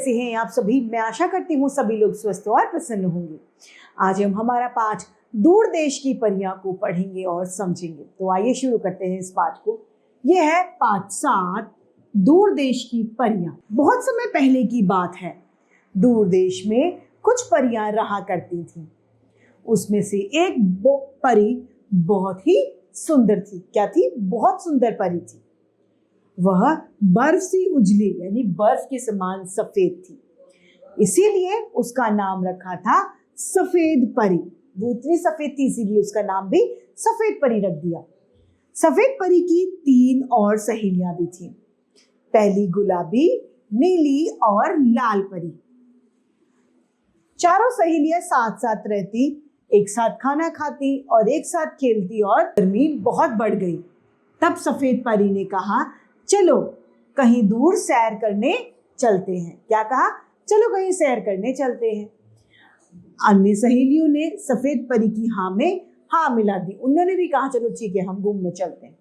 कैसे हैं आप सभी? मैं आशा करती हूँ सभी लोग स्वस्थ और प्रसन्न होंगे। आज हम हमारा पाठ दूर देश की परियां को पढ़ेंगे और समझेंगे। तो आइए शुरू करते हैं इस पाठ को। यह है पाठ 7, दूर देश की परियां। बहुत समय पहले की बात है। दूर देश में कुछ परियां रहा करती थीं। उसमें से एक परी बहुत ही सुंदर थी। क्या थी? बहुत सुंदर परी थी। वह बर्फ सी उजली यानी बर्फ के समान सफेद थी, इसीलिए उसका नाम रखा था सफेद परी। वो इतनी सफेद थी इसीलिए उसका नाम भी सफेद परी रख दिया। सफेद परी की 3 और सहेलियां भी थीं। पहली गुलाबी, नीली और लाल परी। चारों सहेलियां साथ साथ रहती, एक साथ खाना खाती और एक साथ खेलती और गर्मी बहुत बढ़ गई। तब सफेद परी ने कहा, चलो कहीं दूर सैर करने चलते हैं। क्या कहा? चलो कहीं सैर करने चलते हैं। अन्य सहेलियों ने सफेद परी की हाँ में हाँ मिला दी। उन्होंने भी कहा चलो ठीक है हम घूमने चलते हैं।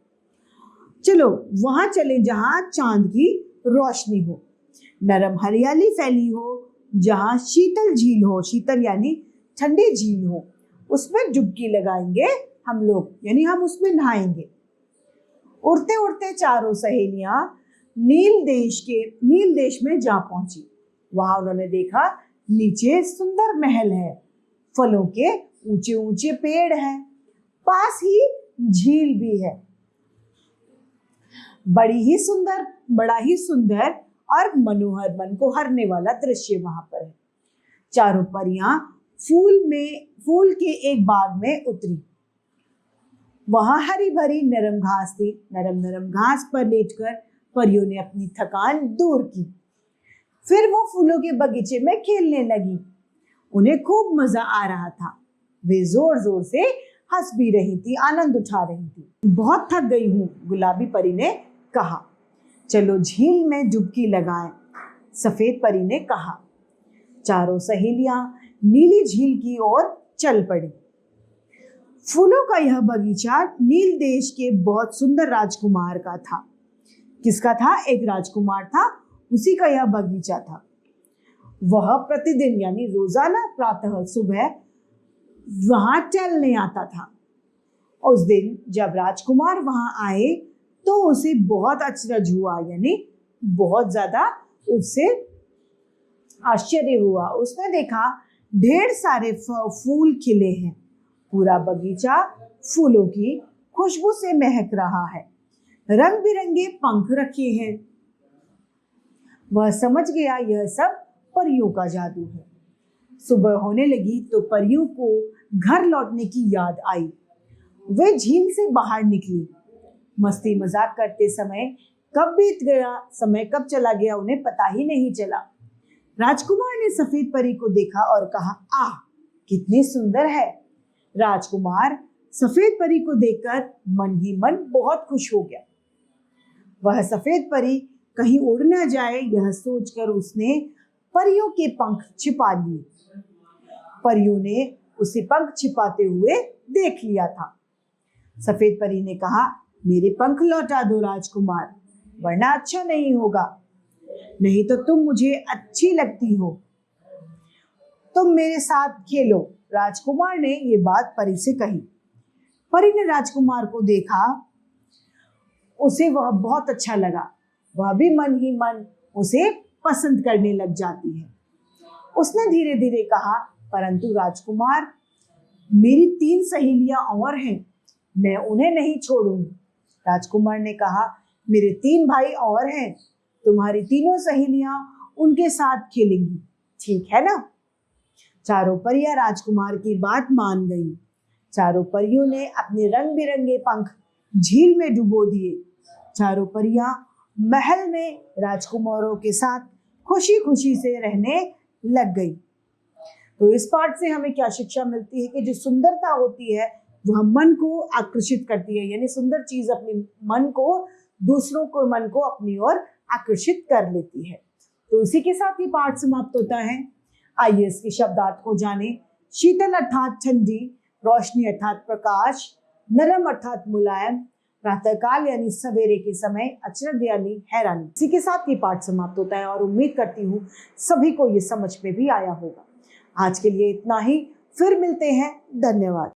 चलो वहां चले जहां चांद की रोशनी हो, नरम हरियाली फैली हो, जहां शीतल झील हो, शीतल यानी ठंडी झील हो, उसमें डुबकी लगाएंगे हम लोग, यानी हम उसमें नहाएंगे। उड़ते उड़ते चारों सहेलियां नील देश में जा पहुंची। वहां उन्होंने देखा नीचे सुंदर महल है, फलों के ऊंचे ऊंचे पेड़ हैं, पास ही झील भी है। बड़ा ही सुंदर और मनोहर, मन को हरने वाला दृश्य वहां पर है। चारों परियां फूल के एक बाग में उतरी। वहां हरी भरी नरम घास थी। नरम घास पर लेटकर परियों ने अपनी थकान दूर की। फिर वो फूलों के बगीचे में खेलने लगी। उन्हें खूब मजा आ रहा था। वे जोर जोर से हंस भी रही थी, आनंद उठा रही थी। बहुत थक गई हूँ, गुलाबी परी ने कहा। चलो झील में डुबकी लगाएं, सफेद परी ने कहा। चारों सहेलियां नीली झील की ओर चल पड़ी। फूलों का यह बगीचा नील देश के बहुत सुंदर राजकुमार का था। किसका था? एक राजकुमार था, उसी का यह बगीचा था। वह प्रतिदिन यानी रोजाना प्रातः सुबह वहां टहलने आता था। उस दिन जब राजकुमार वहां आए तो उसे बहुत अचरज हुआ, यानी बहुत ज्यादा उससे आश्चर्य हुआ। उसने देखा ढेर सारे फूल खिले हैं, पूरा बगीचा फूलों की खुशबू से महक रहा है, रंग बिरंगे पंख रखे हैं। वह समझ गया यह सब परियों का जादू है। सुबह होने लगी तो परियों को घर लौटने की याद आई। वे झील से बाहर निकली। मस्ती मजाक करते समय कब बीत गया, समय कब चला गया उन्हें पता ही नहीं चला। राजकुमार ने सफेद परी को देखा और कहा, आह कितनी सुंदर है। राजकुमार सफेद परी को देखकर मन ही मन बहुत खुश हो गया। वह सफेद परी कहीं उड़ न जाए यह सोचकर उसने परियों के पंख छिपा लिए। परियों ने उसे पंख छिपाते हुए देख लिया था। सफेद परी ने कहा, मेरे पंख लौटा दो राजकुमार, वरना अच्छा नहीं होगा। नहीं तो तुम मुझे अच्छी लगती हो, तुम मेरे साथ खेलो। राजकुमार ने ये बात परी से कही। परी ने राजकुमार को देखा, उसे वह बहुत अच्छा लगा। वह भी मन ही मन उसे पसंद करने लग जाती है। उसने धीरे धीरे कहा, परंतु राजकुमार मेरी 3 सहेलियां और हैं, मैं उन्हें नहीं छोड़ूंगी। राजकुमार ने कहा, मेरे 3 भाई और हैं, तुम्हारी तीनों सहेलियां उनके साथ खेलेंगी, ठीक है ना? चारों परियां राजकुमार की बात मान गईं। चारों परियों ने अपने रंग बिरंगे पंख झील में डुबो दिए। चारों परियां महल में राजकुमारों के साथ खुशी खुशी से रहने लग गई। तो इस पाठ से हमें क्या शिक्षा मिलती है कि जो सुंदरता होती है वह मन को आकर्षित करती है, यानी सुंदर चीज अपने मन को, दूसरों को मन को अपनी ओर आकर्षित कर लेती है। तो इसी के साथ ही पाठ समाप्त होता है। आइए इसके शब्दार्थ को जाने। शीतल अर्थात ठंडी, रोशनी अर्थात प्रकाश, नरम अर्थात मुलायम, प्रातःकाल यानी सवेरे के समय, अचरज यानी हैरानी। इसी के साथ ये पाठ समाप्त होता है और उम्मीद करती हूँ सभी को ये समझ में भी आया होगा। आज के लिए इतना ही, फिर मिलते हैं। धन्यवाद।